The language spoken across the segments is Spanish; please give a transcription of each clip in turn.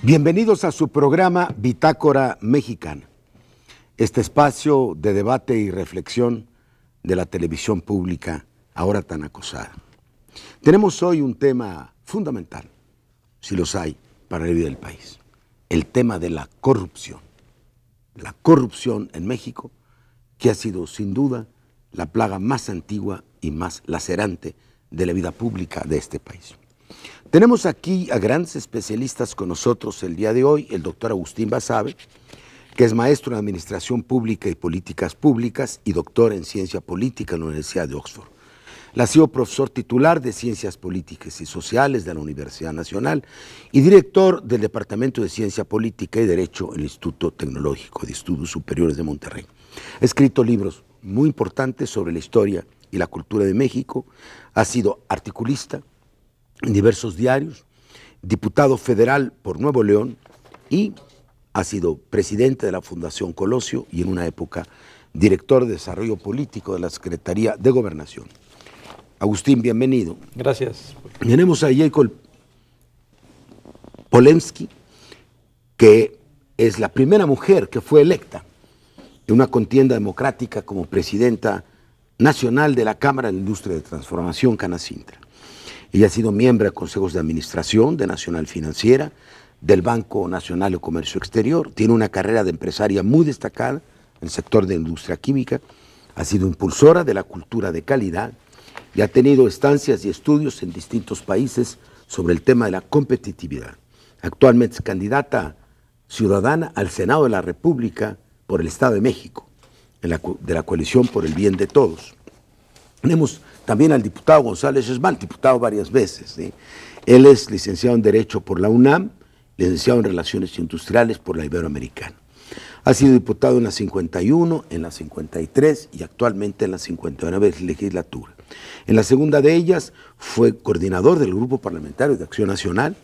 Bienvenidos a su programa Bitácora Mexicana, este espacio de debate y reflexión de la televisión pública ahora tan acosada. Tenemos hoy un tema fundamental, si los hay, para la vida del país, el tema de la corrupción. La corrupción en México, que ha sido sin duda la plaga más antigua y más lacerante de la vida pública de este país. Tenemos aquí a grandes especialistas con nosotros el día de hoy, el doctor Agustín Basabe, que es maestro en Administración Pública y Políticas Públicas y doctor en Ciencia Política en la Universidad de Oxford. Él ha sido profesor titular de Ciencias Políticas y Sociales de la Universidad Nacional y director del Departamento de Ciencia Política y Derecho en el Instituto Tecnológico de Estudios Superiores de Monterrey. Ha escrito libros muy importantes sobre la historia y la cultura de México, ha sido articulista en diversos diarios, diputado federal por Nuevo León y ha sido presidente de la Fundación Colosio y en una época director de Desarrollo Político de la Secretaría de Gobernación. Agustín, bienvenido. Gracias. Tenemos a Jacob Polensky, que es la primera mujer que fue electa en una contienda democrática como presidenta nacional de la Cámara de Industria de Transformación, Canacintra. Ella ha sido miembro de consejos de administración de Nacional Financiera, del Banco Nacional de Comercio Exterior, tiene una carrera de empresaria muy destacada en el sector de la industria química, ha sido impulsora de la cultura de calidad y ha tenido estancias y estudios en distintos países sobre el tema de la competitividad. Actualmente es candidata ciudadana al Senado de la República por el Estado de México, de la Coalición por el Bien de Todos. Tenemos también al diputado González Esmal, diputado varias veces, ¿sí? Él es licenciado en Derecho por la UNAM, licenciado en Relaciones Industriales por la Iberoamericana. Ha sido diputado en la 51, en la 53 y actualmente en la 59 legislatura. En la segunda de ellas fue coordinador del Grupo Parlamentario de Acción Nacional,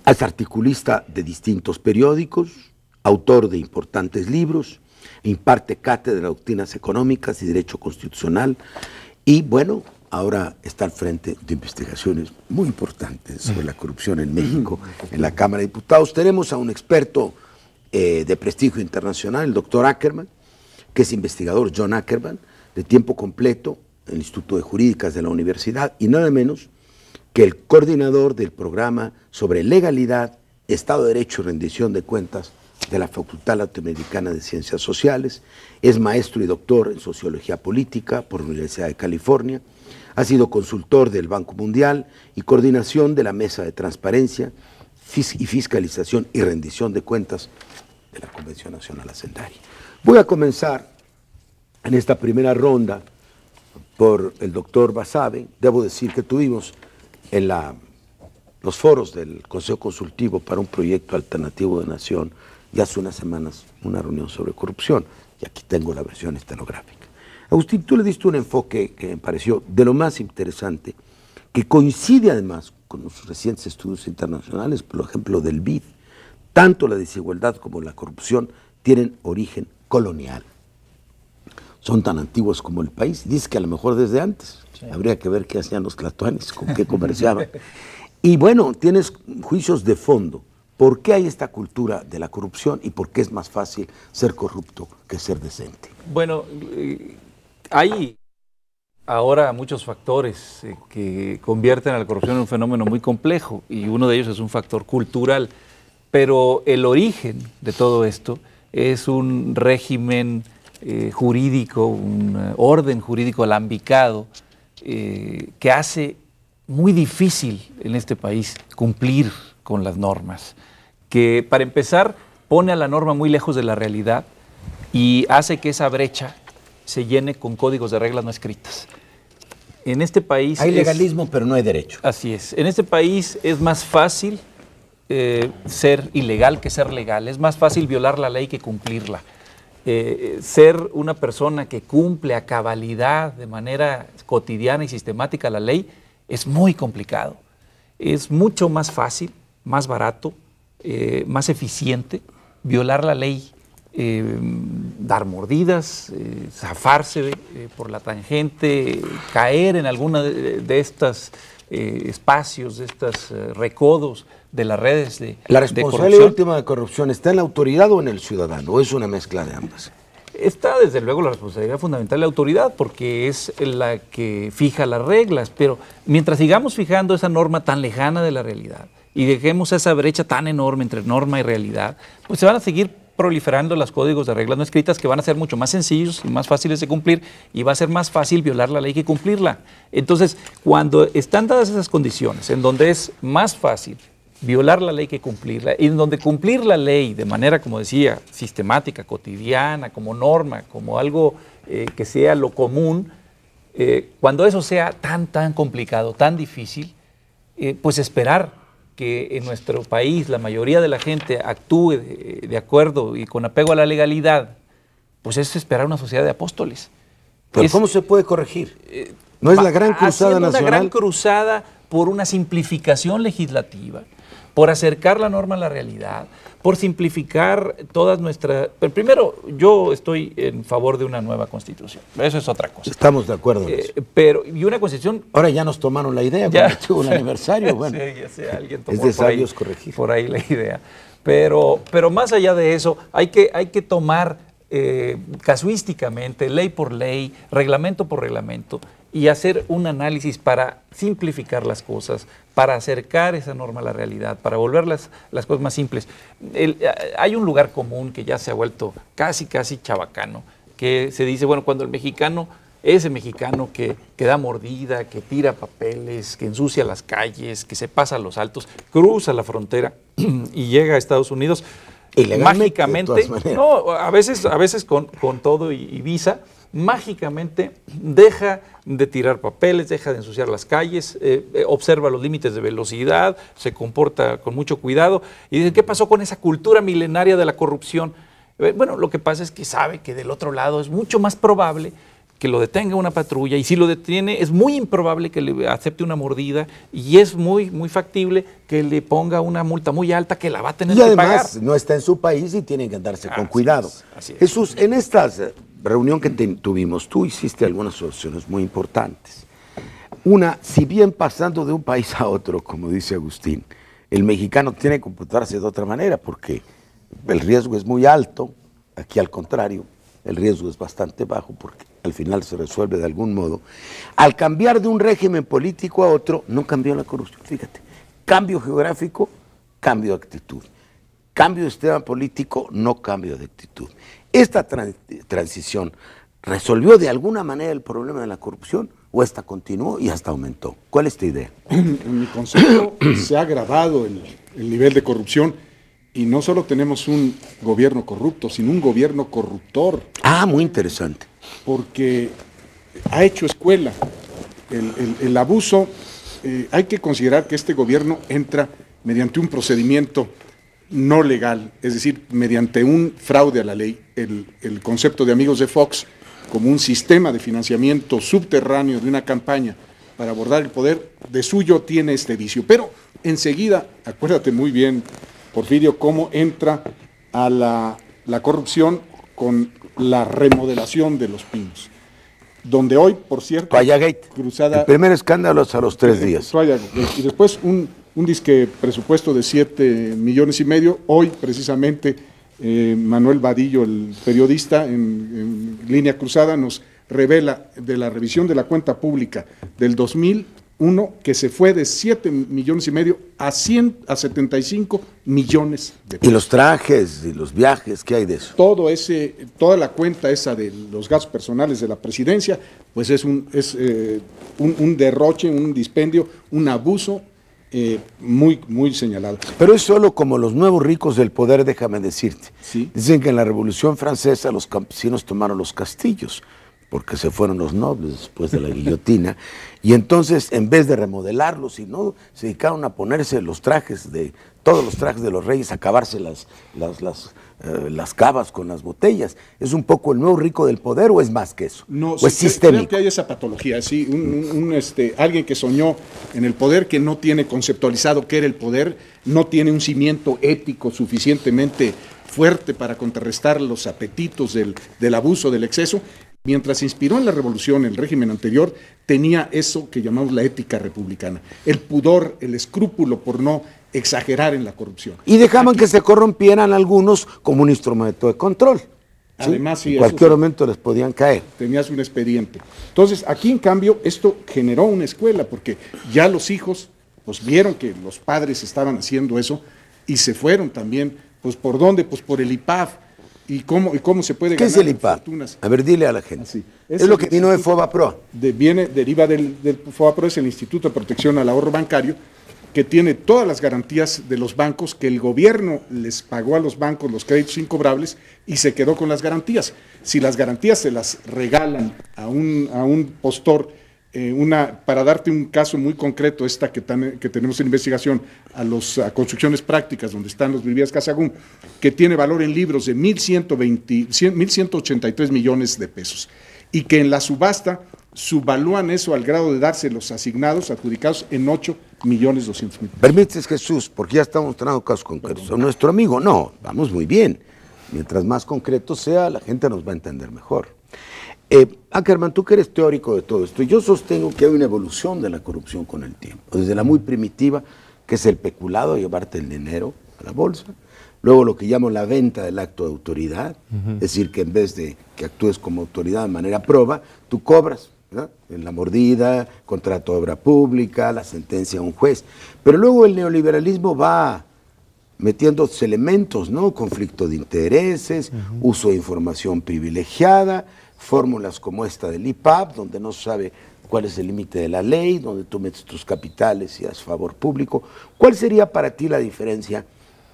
es articulista de distintos periódicos, autor de importantes libros, imparte cátedra de doctrinas económicas y derecho constitucional y bueno, ahora está al frente de investigaciones muy importantes sobre la corrupción en México en la Cámara de Diputados. Tenemos a un experto de prestigio internacional, el doctor Ackerman, que es investigador, John Ackerman, de tiempo completo en el Instituto de Jurídicas de la Universidad y nada menos que el coordinador del programa sobre legalidad, Estado de Derecho y rendición de cuentas de la Facultad Latinoamericana de Ciencias Sociales, es maestro y doctor en Sociología Política por la Universidad de California, ha sido consultor del Banco Mundial y coordinación de la Mesa de Transparencia y Fiscalización y Rendición de Cuentas de la Convención Nacional Hacendaria. Voy a comenzar en esta primera ronda por el doctor Basabe. Debo decir que tuvimos en los foros del Consejo Consultivo para un proyecto alternativo de nación ya hace unas semanas una reunión sobre corrupción, y aquí tengo la versión estenográfica. Agustín, tú le diste un enfoque que me pareció de lo más interesante, que coincide además con los recientes estudios internacionales, por ejemplo del BID. Tanto la desigualdad como la corrupción tienen origen colonial. Son tan antiguos como el país, dice que a lo mejor desde antes. Sí. Habría que ver qué hacían los tlatoanes, con qué comerciaban. Y bueno, tienes juicios de fondo. ¿Por qué hay esta cultura de la corrupción y por qué es más fácil ser corrupto que ser decente? Bueno, hay ahora muchos factores que convierten a la corrupción en un fenómeno muy complejo y uno de ellos es un factor cultural, pero el origen de todo esto es un régimen jurídico, un orden jurídico alambicado que hace muy difícil en este país cumplir con las normas, que para empezar pone a la norma muy lejos de la realidad y hace que esa brecha se llene con códigos de reglas no escritas. En este país hay legalismo, pero no hay derecho. Así es. En este país es más fácil ser ilegal que ser legal. Es más fácil violar la ley que cumplirla. Ser una persona que cumple a cabalidad de manera cotidiana y sistemática la ley es muy complicado. Es mucho más fácil, más barato, más eficiente violar la ley, dar mordidas, zafarse por la tangente, caer en alguna de estas espacios, de estos recodos de las redes de ¿La responsabilidad última de corrupción está en la autoridad o en el ciudadano? ¿O es una mezcla de ambas? Está desde luego la responsabilidad fundamental de la autoridad porque es la que fija las reglas, pero mientras sigamos fijando esa norma tan lejana de la realidad y dejemos esa brecha tan enorme entre norma y realidad, pues se van a seguir proliferando los códigos de reglas no escritas que van a ser mucho más sencillos y más fáciles de cumplir y va a ser más fácil violar la ley que cumplirla. Entonces, cuando están dadas esas condiciones en donde es más fácil violar la ley que cumplirla, y en donde cumplir la ley de manera, como decía, sistemática, cotidiana, como norma, como algo que sea lo común, cuando eso sea tan complicado, tan difícil, pues esperar que en nuestro país la mayoría de la gente actúe de acuerdo y con apego a la legalidad, pues es esperar una sociedad de apóstoles. ¿Pero cómo se puede corregir? ¿No es la gran cruzada nacional? Una gran cruzada por una simplificación legislativa, por acercar la norma a la realidad, por simplificar todas nuestras... Pero primero, yo estoy en favor de una nueva constitución. Eso es otra cosa. Estamos de acuerdo en eso. Y una constitución... Ahora ya nos tomaron la idea, cuando tuvo un aniversario. Bueno, sí, ya sé, alguien tomó es de sabios corregir. Por ahí la idea. Pero más allá de eso, hay que tomar casuísticamente, ley por ley, reglamento por reglamento, y hacer un análisis para simplificar las cosas, para acercar esa norma a la realidad, para volver las cosas más simples. Hay un lugar común que ya se ha vuelto casi chabacano, que se dice, bueno, cuando el mexicano, ese mexicano que da mordida, que tira papeles, que ensucia las calles, que se pasa a los altos, cruza la frontera y llega a Estados Unidos, mágicamente, no, a veces con todo y visa, mágicamente deja de tirar papeles, deja de ensuciar las calles, observa los límites de velocidad, se comporta con mucho cuidado y dice, ¿qué pasó con esa cultura milenaria de la corrupción? Bueno, lo que pasa es que sabe que del otro lado es mucho más probable que lo detenga una patrulla y si lo detiene es muy improbable que le acepte una mordida y es muy factible que le ponga una multa muy alta que la va a tener que pagar. Y además no está en su país y tiene que andarse con cuidado. Así es. Jesús, en esta reunión que tuvimos, tú hiciste algunas soluciones muy importantes. Una, si bien pasando de un país a otro, como dice Agustín, el mexicano tiene que comportarse de otra manera porque el riesgo es muy alto, aquí al contrario, el riesgo es bastante bajo porque al final se resuelve de algún modo. Al cambiar de un régimen político a otro, no cambió la corrupción, fíjate. Cambio geográfico, cambio de actitud. Cambio de sistema político, no cambio de actitud. ¿Esta transición resolvió de alguna manera el problema de la corrupción o esta continuó y hasta aumentó? ¿Cuál es tu idea? En mi concepto se ha agravado el nivel de corrupción y no solo tenemos un gobierno corrupto, sino un gobierno corruptor. Ah, muy interesante. Porque ha hecho escuela. El abuso, hay que considerar que este gobierno entra mediante un procedimiento no legal, es decir, mediante un fraude a la ley. El concepto de Amigos de Fox como un sistema de financiamiento subterráneo de una campaña para abordar el poder, de suyo tiene este vicio. Pero enseguida, acuérdate muy bien, Porfirio, cómo entra a la corrupción con la remodelación de Los Pinos, donde hoy, por cierto, Toallagate, cruzada, el primer escándalo es a los 3 días. Y después un disque presupuesto de 7,5 millones. Hoy, precisamente, Manuel Vadillo, el periodista en Línea Cruzada, nos revela de la revisión de la cuenta pública del 2001 que se fue de 7,5 millones a 75 millones de pesos. Y los trajes y los viajes, ¿qué hay de eso? Toda la cuenta esa de los gastos personales de la presidencia, pues es un derroche, un dispendio, un abuso muy señalado. Pero es solo como los nuevos ricos del poder, déjame decirte. ¿Sí? Dicen que en la Revolución Francesa los campesinos tomaron los castillos, porque se fueron los nobles después de la guillotina, y entonces en vez de remodelarlos, se dedicaron a ponerse todos los trajes de los reyes, a acabarse las cavas con las botellas. ¿Es un poco el nuevo rico del poder o es más que eso? No, ¿O es sistémico? Creo que hay esa patología, sí, alguien que soñó en el poder, que no tiene conceptualizado qué era el poder, no tiene un cimiento ético suficientemente fuerte para contrarrestar los apetitos del abuso, del exceso, mientras se inspiró en la revolución, el régimen anterior, tenía eso que llamamos la ética republicana, el pudor, el escrúpulo por no exagerar en la corrupción. Y dejaban que se corrompieran algunos como un instrumento de control. Además, sí, en cualquier momento les podían caer. Tenías un expediente. Entonces, aquí en cambio, esto generó una escuela, porque ya los hijos pues vieron que los padres estaban haciendo eso y se fueron también, pues ¿por dónde? Pues por el IPAF. ¿Y cómo se puede ganar? ¿Qué es el IPAF? Fortunas? A ver, dile a la gente. Así. Es lo que vino de FOBAPROA. Deriva del FOBAPROA, es el Instituto de Protección al Ahorro Bancario, que tiene todas las garantías de los bancos, que el gobierno les pagó a los bancos los créditos incobrables y se quedó con las garantías. Si las garantías se las regalan a un postor, para darte un caso muy concreto, esta que tenemos en investigación, a construcciones prácticas, donde están los viviendas Casagún, que tiene valor en libros de 1.183 millones de pesos, y que en la subasta subvalúan eso al grado de darse los asignados, adjudicados, en 8.200.000. Permites, Jesús, porque ya estamos mostrando casos concretos. A nuestro amigo, no, vamos muy bien. Mientras más concreto sea, la gente nos va a entender mejor. Ackerman, tú que eres teórico de todo esto, yo sostengo que hay una evolución de la corrupción con el tiempo, desde la muy primitiva, que es el peculado, llevarte el dinero a la bolsa, luego lo que llamo la venta del acto de autoridad, es decir, que en vez de que actúes como autoridad de manera proba, tú cobras, ¿verdad? En la mordida, contrato de obra pública, la sentencia a un juez, pero luego el neoliberalismo va metiendo elementos, ¿no? Conflicto de intereses, uso de información privilegiada, fórmulas como esta del IPAP, donde no se sabe cuál es el límite de la ley, donde tú metes tus capitales y haces favor público. ¿Cuál sería para ti la diferencia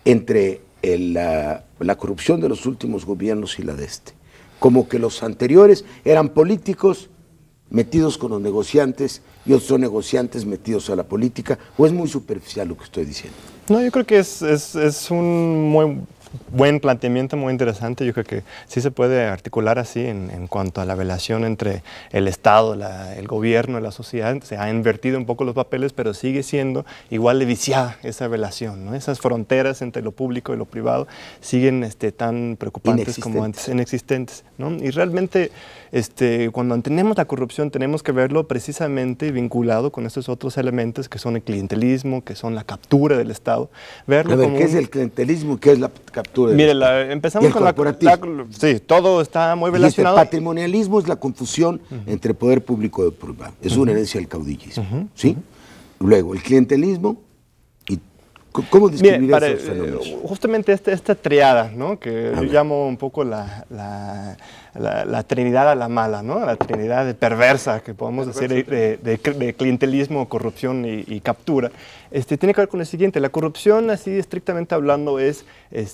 entre la corrupción de los últimos gobiernos y la de este? Como que los anteriores eran políticos metidos con los negociantes y otros son negociantes metidos a la política, ¿o es muy superficial lo que estoy diciendo? No, yo creo que es un muy buen planteamiento, muy interesante. Yo creo que sí se puede articular así en cuanto a la relación entre el Estado, el gobierno y la sociedad. Se ha invertido un poco los papeles, pero sigue siendo igual de viciada esa relación, ¿no? Esas fronteras entre lo público y lo privado siguen tan preocupantes como antes, inexistentes, ¿no? Y realmente cuando entendemos la corrupción tenemos que verlo precisamente vinculado con estos otros elementos que son el clientelismo, que son la captura del Estado. Verlo como ¿qué es el clientelismo y qué es la captura? Mire, empezamos con sí, todo está muy relacionado. El patrimonialismo es la confusión entre poder público y privado. Es una herencia del caudillismo, ¿sí? Luego, el clientelismo. ¿Cómo describir esos fenómenos? Justamente esta triada, ¿no? Que yo llamo un poco la trinidad a la mala, ¿no? La trinidad perversa, que podemos decir, de clientelismo, corrupción y captura. Tiene que ver con el siguiente: la corrupción, así estrictamente hablando, es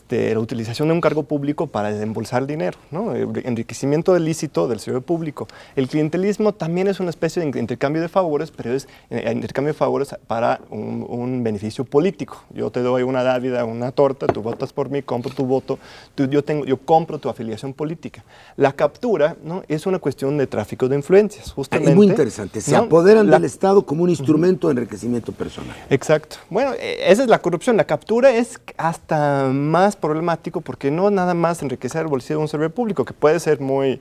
la utilización de un cargo público para desembolsar dinero, ¿no? El enriquecimiento ilícito del servicio público. El clientelismo también es una especie de intercambio de favores, pero es intercambio de favores para un beneficio político. Yo te doy una dávida, una torta, tú votas por mí, compro tu voto, yo compro tu afiliación política. La captura, ¿no? Es una cuestión de tráfico de influencias, justamente. Es muy interesante, se apoderan del Estado como un instrumento de enriquecimiento personal. Exacto. Bueno, esa es la corrupción. La captura es hasta más problemático porque no nada más enriquecer el bolsillo de un servidor público, que puede ser muy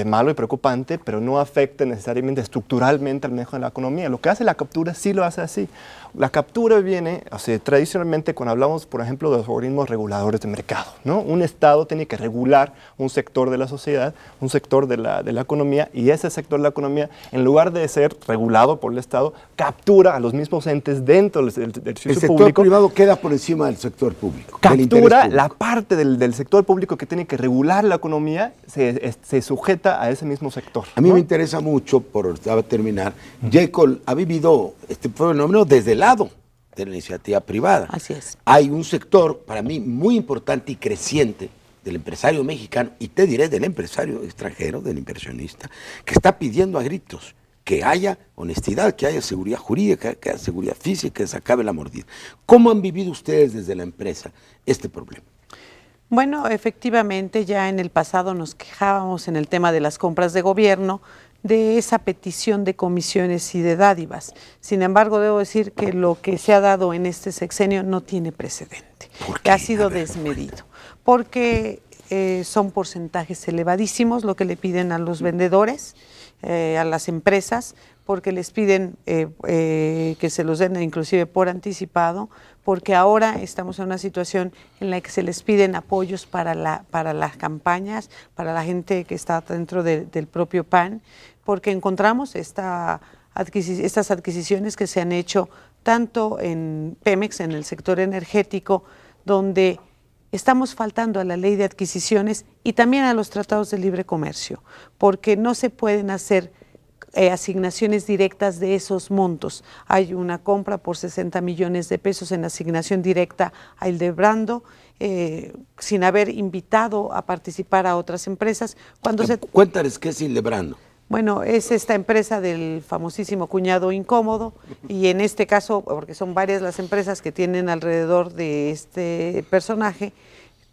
malo y preocupante, pero no afecta necesariamente estructuralmente al manejo de la economía. Lo que hace la captura sí lo hace así. La captura viene, tradicionalmente cuando hablamos, por ejemplo, de los organismos reguladores de mercado, ¿no? Un Estado tiene que regular un sector de la sociedad, un sector de la economía, y ese sector de la economía, en lugar de ser regulado por el Estado, captura a los mismos entes dentro del servicio público. El sector privado queda por encima del sector público. Captura la parte del sector público que tiene que regular la economía, se sujeta a ese mismo sector. A mí me interesa mucho, para terminar, Jekyll ha vivido este fenómeno desde el lado de la iniciativa privada. Así es. Hay un sector, para mí, muy importante y creciente del empresario mexicano, y te diré del empresario extranjero, del inversionista, que está pidiendo a gritos que haya honestidad, que haya seguridad jurídica, que haya seguridad física, que se acabe la mordida. ¿Cómo han vivido ustedes desde la empresa este problema? Bueno, efectivamente, ya en el pasado nos quejábamos en el tema de las compras de gobierno de esa petición de comisiones y de dádivas. Sin embargo, debo decir que lo que se ha dado en este sexenio no tiene precedente, que ha sido desmedido, porque son porcentajes elevadísimos lo que le piden a los vendedores, a las empresas, porque les piden que se los den inclusive por anticipado, porque ahora estamos en una situación en la que se les piden apoyos para las campañas, para la gente que está dentro del propio PAN, porque encontramos estas adquisiciones que se han hecho tanto en Pemex, en el sector energético, donde estamos faltando a la ley de adquisiciones y también a los tratados de libre comercio, porque no se pueden hacer asignaciones directas de esos montos. Hay una compra por 60 millones de pesos en asignación directa a Hildebrando, sin haber invitado a participar a otras empresas. Cuéntales qué es Hildebrando. Bueno, es esta empresa del famosísimo cuñado incómodo, y en este caso, porque son varias las empresas que tienen alrededor de este personaje,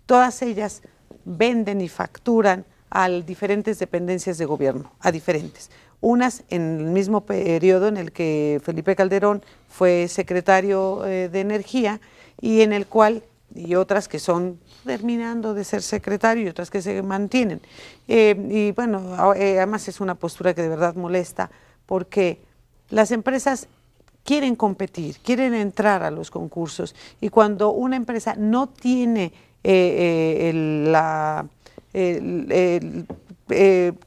todas ellas venden y facturan a diferentes dependencias de gobierno, a diferentes. Unas en el mismo periodo en el que Felipe Calderón fue secretario de Energía, y en el cual, y otras que son terminando de ser secretario y otras que se mantienen. Y bueno, además es una postura que de verdad molesta, porque las empresas quieren competir, quieren entrar a los concursos, y cuando una empresa no tiene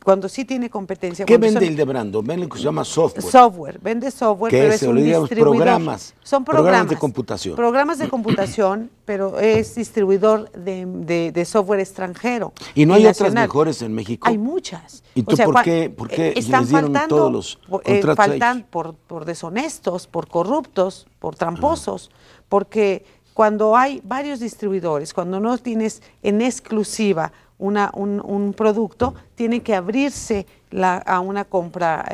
cuando sí tiene competencia. ¿Qué vende Hildebrando? Vende lo que se llama software. Software, vende software, pero es un distribuidor. Programas. Son programas de computación. Programas de computación, pero es distribuidor de software extranjero. ¿Y no hay otras mejores en México? Hay muchas. ¿Y tú por qué están les dieron faltando, todos los contratos faltan por deshonestos, por corruptos, por tramposos, porque cuando hay varios distribuidores, cuando no tienes en exclusiva un producto, tiene que abrirse a una compra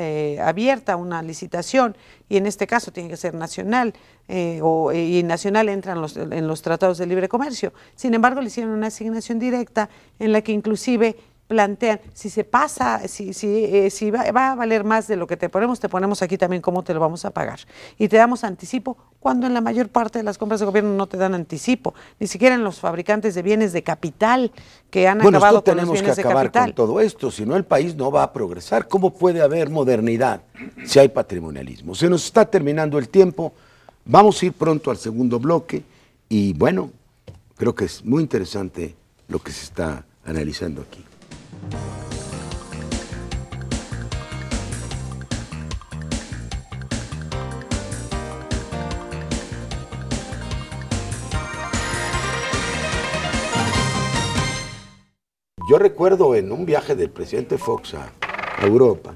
abierta, a una licitación, y en este caso tiene que ser nacional, y nacional entra en los tratados de libre comercio. Sin embargo, le hicieron una asignación directa en la que inclusive plantean, si se pasa, si va a valer más de lo que te ponemos aquí también cómo te lo vamos a pagar. Y te damos anticipo, cuando en la mayor parte de las compras de gobierno no te dan anticipo, ni siquiera en los fabricantes de bienes de capital, que han acabado con los bienes de capital. Tenemos que acabar con todo esto, si no el país no va a progresar. ¿Cómo puede haber modernidad si hay patrimonialismo? Se nos está terminando el tiempo, vamos a ir pronto al segundo bloque, y bueno, creo que es muy interesante lo que se está analizando aquí. Yo recuerdo en un viaje del presidente Fox a Europa,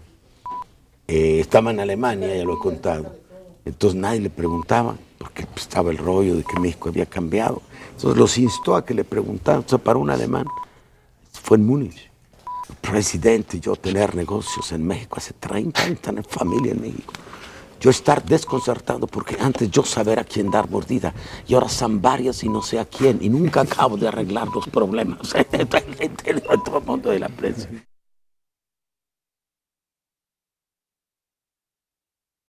estaba en Alemania, ya lo he contado, entonces nadie le preguntaba, porque estaba el rollo de que México había cambiado, entonces los instó a que le preguntaran. Entonces para un alemán, fue en Múnich, presidente, yo tener negocios en México hace 30 años, tener familia en México, yo estar desconcertado porque antes yo saber a quién dar mordida y ahora son varias y no sé a quién, y nunca acabo de arreglar los problemas. Todo el mundo de la prensa.